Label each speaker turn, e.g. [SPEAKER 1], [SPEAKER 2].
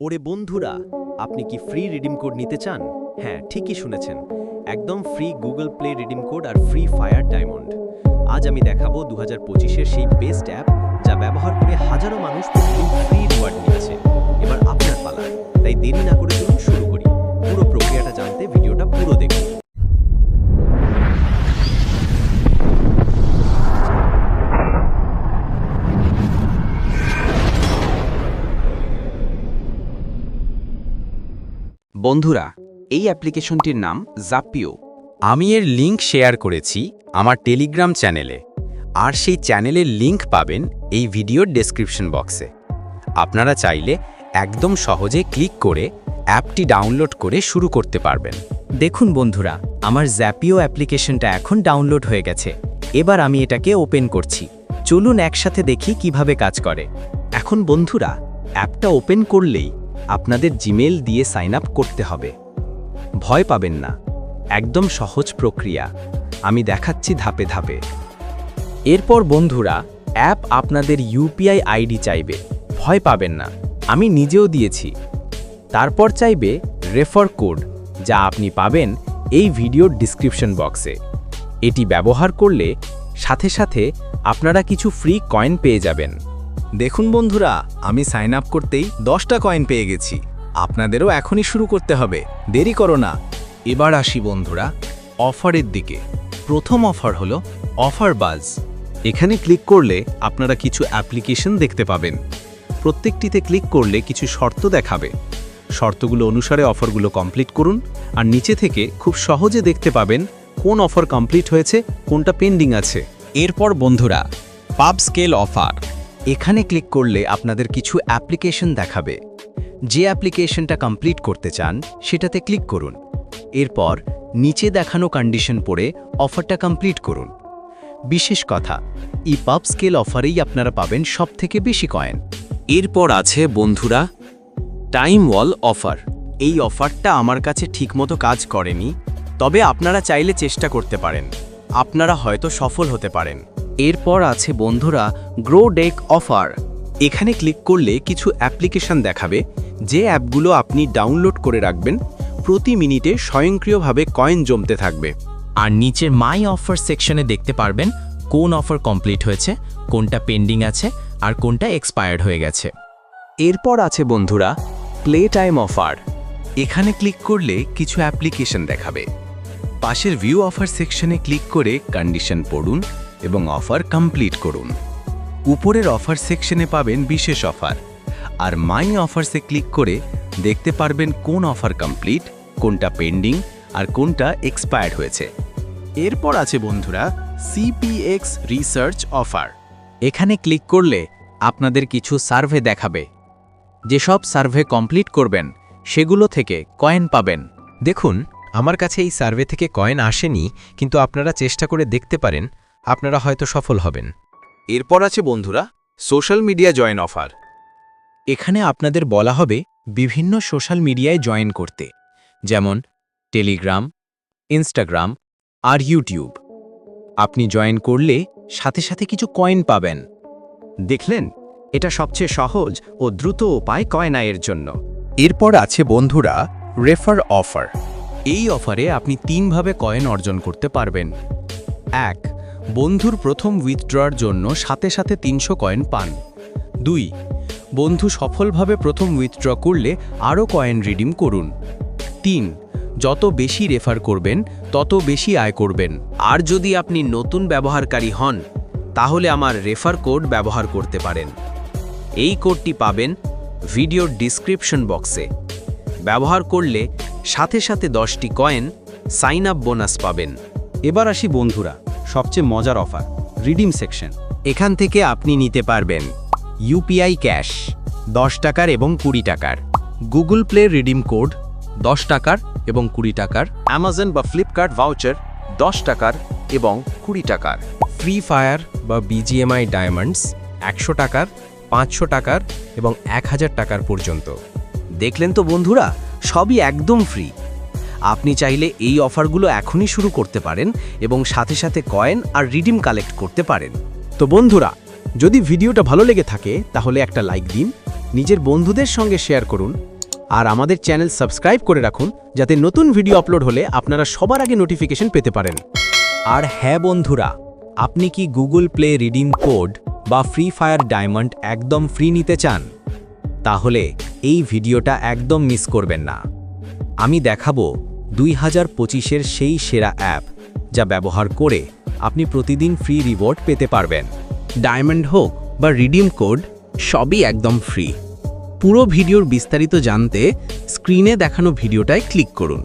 [SPEAKER 1] ওরে বন্ধুরা, আপনি কি ফ্রি রিডিম কোড নিতে চান? হ্যাঁ, ঠিকই শুনেছেন। একদম free Google Play redeem code আর ফ্রি ফায়ার ডায়মন্ড। আজ আমি দেখাবো 2025-এর সেই বেস্ট অ্যাপ যা ব্যবহার করে হাজারো মানুষ প্রতিদিন ফ্রি রিওয়ার্ড নিচ্ছে। এবার আপনার পালা, তাই দেরি না করে চলুন শুরু করি। পুরো প্রক্রিয়াটা জানতে ভিডিওটা পুরো দেখুন।
[SPEAKER 2] বন্ধুরা, এই অ্যাপ্লিকেশনটির নাম জাপিও।
[SPEAKER 3] আমি এর লিংক শেয়ার করেছি আমার টেলিগ্রাম চ্যানেলে, আর সেই চ্যানেলের লিংক পাবেন এই ভিডিওর ডেসক্রিপশন বক্সে। আপনারা চাইলে একদম সহজে ক্লিক করে অ্যাপটি ডাউনলোড করে শুরু করতে পারবেন।
[SPEAKER 4] দেখুন বন্ধুরা, আমার জাপিও অ্যাপ্লিকেশনটা এখন ডাউনলোড হয়ে গেছে। এবার আমি এটাকে ওপেন করছি। চলুন একসাথে দেখি কিভাবে কাজ করে।
[SPEAKER 1] এখন বন্ধুরা, অ্যাপটা ওপেন করলেই আপনাদের জিমেল দিয়ে সাইন আপ করতে হবে। ভয় পাবেন না, একদম সহজ প্রক্রিয়া। আমি দেখাচ্ছি ধাপে ধাপে।
[SPEAKER 4] এরপর বন্ধুরা, অ্যাপ আপনাদের ইউপিআই আইডি চাইবে। ভয় পাবেন না, আমি নিজেও দিয়েছি। তারপর চাইবে রেফার কোড, যা আপনি পাবেন এই ভিডিওর ডিসক্রিপশন বক্সে। এটি ব্যবহার করলে সাথে সাথে আপনারা কিছু ফ্রি কয়েন পেয়ে যাবেন।
[SPEAKER 3] দেখুন বন্ধুরা, আমি সাইন আপ করতেই 10টা কয়েন পেয়ে গেছি। আপনাদেরও এখনই শুরু করতে হবে, দেরি করো না। এবার আসি বন্ধুরা অফারের দিকে। প্রথম অফার হলো অফার বাজ।
[SPEAKER 1] এখানে ক্লিক করলে আপনারা কিছু অ্যাপ্লিকেশন দেখতে পাবেন। প্রত্যেকটিতে ক্লিক করলে কিছু শর্ত দেখাবে। শর্তগুলো অনুসারে অফারগুলো কমপ্লিট করুন, আর নিচে থেকে খুব সহজে দেখতে পাবেন কোন অফার কমপ্লিট হয়েছে, কোনটা পেন্ডিং আছে।
[SPEAKER 3] এরপর বন্ধুরা পাব স্কেল অফার।
[SPEAKER 4] এখানে ক্লিক করলে আপনাদের কিছু অ্যাপ্লিকেশন দেখাবে। যে অ্যাপ্লিকেশনটা কমপ্লিট করতে চান সেটাতে ক্লিক করুন। এরপর নিচে দেখানো কন্ডিশন পড়ে অফারটা কমপ্লিট করুন। বিশেষ কথা, এই পাব স্কেল অফারেই আপনারা পাবেন সবথেকে বেশি কয়েন।
[SPEAKER 1] এরপর আছে বন্ধুরা টাইম ওয়াল অফার। এই অফারটা আমার কাছে ঠিকমতো কাজ করেনি, তবে আপনারা চাইলে চেষ্টা করতে পারেন। আপনারা হয়তো সফল হতে পারেন।
[SPEAKER 4] এরপর আছে বন্ধুরা গ্রো ডেক অফার।
[SPEAKER 1] এখানে ক্লিক করলে কিছু অ্যাপ্লিকেশন দেখাবে, যে অ্যাপগুলো আপনি ডাউনলোড করে রাখবেন। প্রতি মিনিটে স্বয়ংক্রিয়ভাবে কয়েন জমতে থাকবে।
[SPEAKER 4] আর নিচে মাই অফার সেকশনে দেখতে পারবেন কোন অফার কমপ্লিট হয়েছে, কোনটা পেন্ডিং আছে, আর কোনটা এক্সপায়ার্ড হয়ে গেছে।
[SPEAKER 1] এরপর আছে বন্ধুরা প্লে টাইম অফার। এখানে ক্লিক করলে কিছু অ্যাপ্লিকেশন দেখাবে। পাশের ভিউ অফার সেকশনে ক্লিক করে কন্ডিশন পড়ুন এবং অফার কমপ্লিট করুন। উপরের অফার সেকশনে পাবেন বিশেষ অফার, আর মাই অফারসে ক্লিক করে দেখতে পারবেন কোন অফার কমপ্লিট, কোনটা পেন্ডিং, আর কোনটা এক্সপায়ার্ড হয়েছে। এরপর আছে বন্ধুরা সিপিএক্স রিসার্চ অফার।
[SPEAKER 4] এখানে ক্লিক করলে আপনাদের কিছু সার্ভে দেখাবে। যেসব সার্ভে কমপ্লিট করবেন সেগুলো থেকে কয়েন পাবেন।
[SPEAKER 3] দেখুন, আমার কাছে এই সার্ভে থেকে কয়েন আসেনি, কিন্তু আপনারা চেষ্টা করে দেখতে পারেন, আপনারা হয়তো সফল হবেন।
[SPEAKER 1] এরপর আছে বন্ধুরা সোশ্যাল মিডিয়া জয়েন অফার।
[SPEAKER 4] এখানে আপনাদের বলা হবে বিভিন্ন সোশ্যাল মিডিয়ায় জয়েন করতে, যেমন টেলিগ্রাম, ইনস্টাগ্রাম আর ইউটিউব। আপনি জয়েন করলে সাথে সাথে কিছু কয়েন পাবেন।
[SPEAKER 1] দেখলেন, এটা সবচেয়ে সহজ ও দ্রুত উপায় কয়েন আয়ের জন্য।
[SPEAKER 3] এরপর আছে বন্ধুরা রেফার অফার।
[SPEAKER 1] এই অফারে আপনি 3 ভাবে কয়েন অর্জন করতে পারবেন। 1. বন্ধুর প্রথম উইথড্রর জন্য সাথে সাথে 300 কয়েন পান। 2. বন্ধু সফলভাবে প্রথম উইথড্র করলে আরও কয়েন রিডিম করুন। 3. যত বেশি রেফার করবেন তত বেশি আয় করবেন। আর যদি আপনি নতুন ব্যবহারকারী হন, তাহলে আমার রেফার কোড ব্যবহার করতে পারেন। এই কোডটি পাবেন ভিডিওর ডিসক্রিপশন বক্সে। ব্যবহার করলে সাথে সাথে 10টি কয়েন সাইন আপ বোনাস পাবেন। এবার আসি বন্ধুরা সবচেয়ে মজার অফার রিডিম সেকশন। এখান থেকে আপনি নিতে পারবেন ইউপিআই ক্যাশ 10 টাকার এবং 20 টাকার, গুগল প্লে রিডিম কোড 10 টাকার এবং 20 টাকার, অ্যামাজন বা ফ্লিপকার্ট ভাউচার 10 টাকার এবং 20 টাকার,
[SPEAKER 3] ফ্রি ফায়ার বা বিজিএমআই ডায়মন্ডস 100 টাকার, 500 টাকার এবং 1000 টাকার পর্যন্ত।
[SPEAKER 1] দেখলেন তো বন্ধুরা, সবই একদম ফ্রি। আপনি চাইলে এই অফারগুলো এখনই শুরু করতে পারেন এবং সাথে সাথে কয়েন আর রিডিম কালেক্ট করতে পারেন। তো বন্ধুরা, যদি ভিডিওটা ভালো লেগে থাকে তাহলে একটা লাইক দিন, নিজের বন্ধুদের সঙ্গে শেয়ার করুন আর আমাদের চ্যানেল সাবস্ক্রাইব করে রাখুন যাতে নতুন ভিডিও আপলোড হলে আপনারা সবার আগে নোটিফিকেশন পেতে পারেন।
[SPEAKER 4] আর হ্যাঁ বন্ধুরা, আপনি কি গুগল প্লে রিডিম কোড বা ফ্রি ফায়ার ডায়মন্ড একদম ফ্রি নিতে চান? তাহলে এই ভিডিওটা একদম মিস করবেন না। আমি দেখাবো 2025-এর সেই সেরা অ্যাপ যা ব্যবহার করে আপনি প্রতিদিন ফ্রি রিওয়ার্ড পেতে পারবেন।
[SPEAKER 1] ডায়মন্ড হোক বা রিডিম কোড, সবই একদম ফ্রি। পুরো ভিডিওর বিস্তারিত জানতে স্ক্রিনে দেখানো ভিডিওটায় ক্লিক করুন।